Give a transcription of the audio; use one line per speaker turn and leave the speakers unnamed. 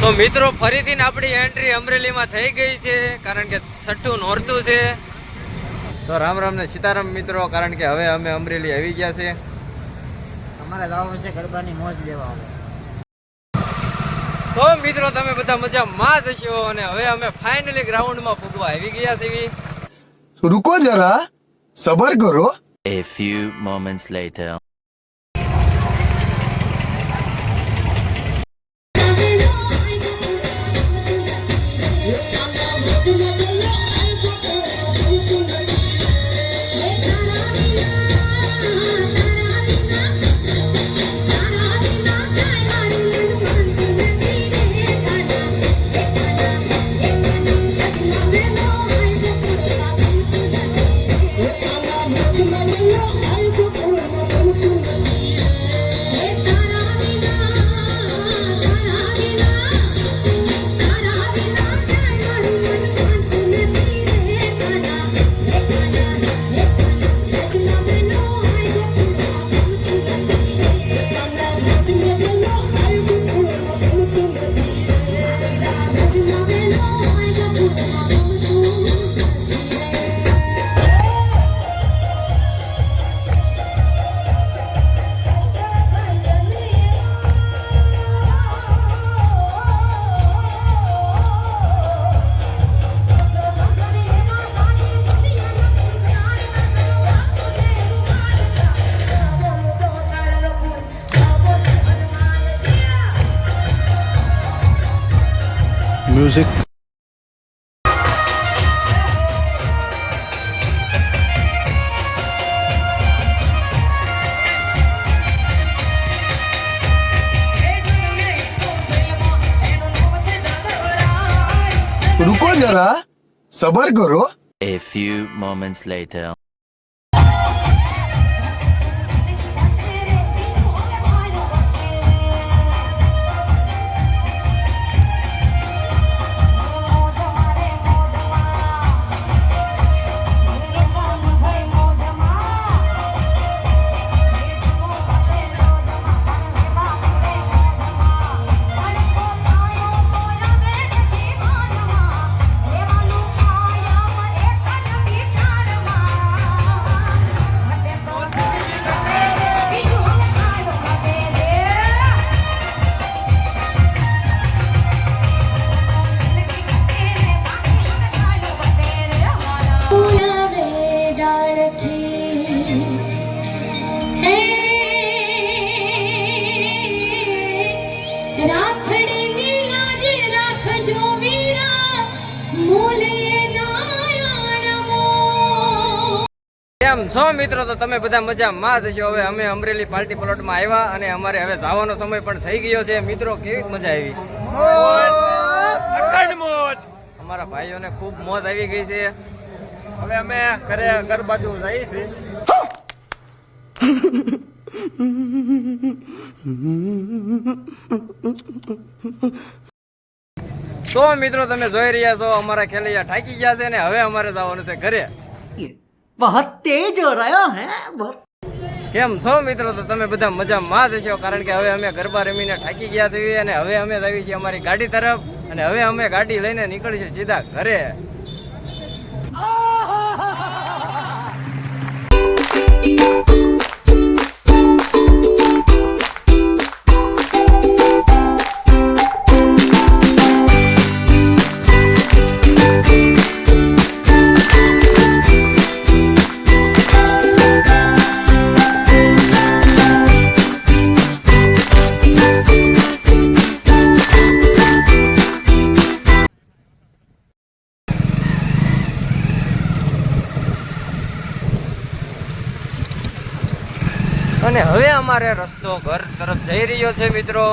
તો મિત્રો ફરીથી આપણી એન્ટ્રી અમરેલીમાં થઈ ગઈ છે, કારણ કે છઠ્ઠું નોરતું છે. તો રામ રામ ને સીતારામ મિત્રો, કારણ કે હવે અમે અમરેલી આવી ગયા છે.
અમારે જવાનું છે ગરબાની મોજ લેવા.
તો મિત્રો તમે બધા મજામાં જ હશો, અને હવે અમે ફાઇનલી ગ્રાઉન્ડમાં પૂગવા આવી ગયા છીએ.
रुको जरा सबर करो.
A few moments later. Music.
रुको जरा सबर करो.
A few moments later.
કેમ છો મિત્રો? તો તમે બધા મજામાં જ હશો. હવે અમે અમરેલી પાર્ટી પ્લોટમાં આવ્યા, અને અમારે હવે જવાનો સમય પણ થઈ ગયો છે. મિત્રો કેવી મજા આવી? અમારા ભાઈઓને ખૂબ મોજ આવી ગઈ છે.
હવે અમે ઘરે ઘર બાજુ જઈએ છીએ.
તો મિત્રો તમે જોઈ રહ્યા છો અમારા ખેલૈયા થાકી ગયા છે, ને હવે અમારે જવાનું છે ઘરે.
बहुत तेज हो रहा है बहुत.
કેમ છો મિત્રો? તો તમે બધા મજામાં જ હશો, કારણ કે હવે અમે ગરબા રમીને થાકી ગયા છીએ, અને હવે અમે જઈએ છીએ અમારી ગાડી તરફ, અને હવે અમે ગાડી લઈને નીકળીશું સીધા ઘરે. અને હવે અમારે રસ્તો ઘર તરફ જઈ રહ્યો છે મિત્રો.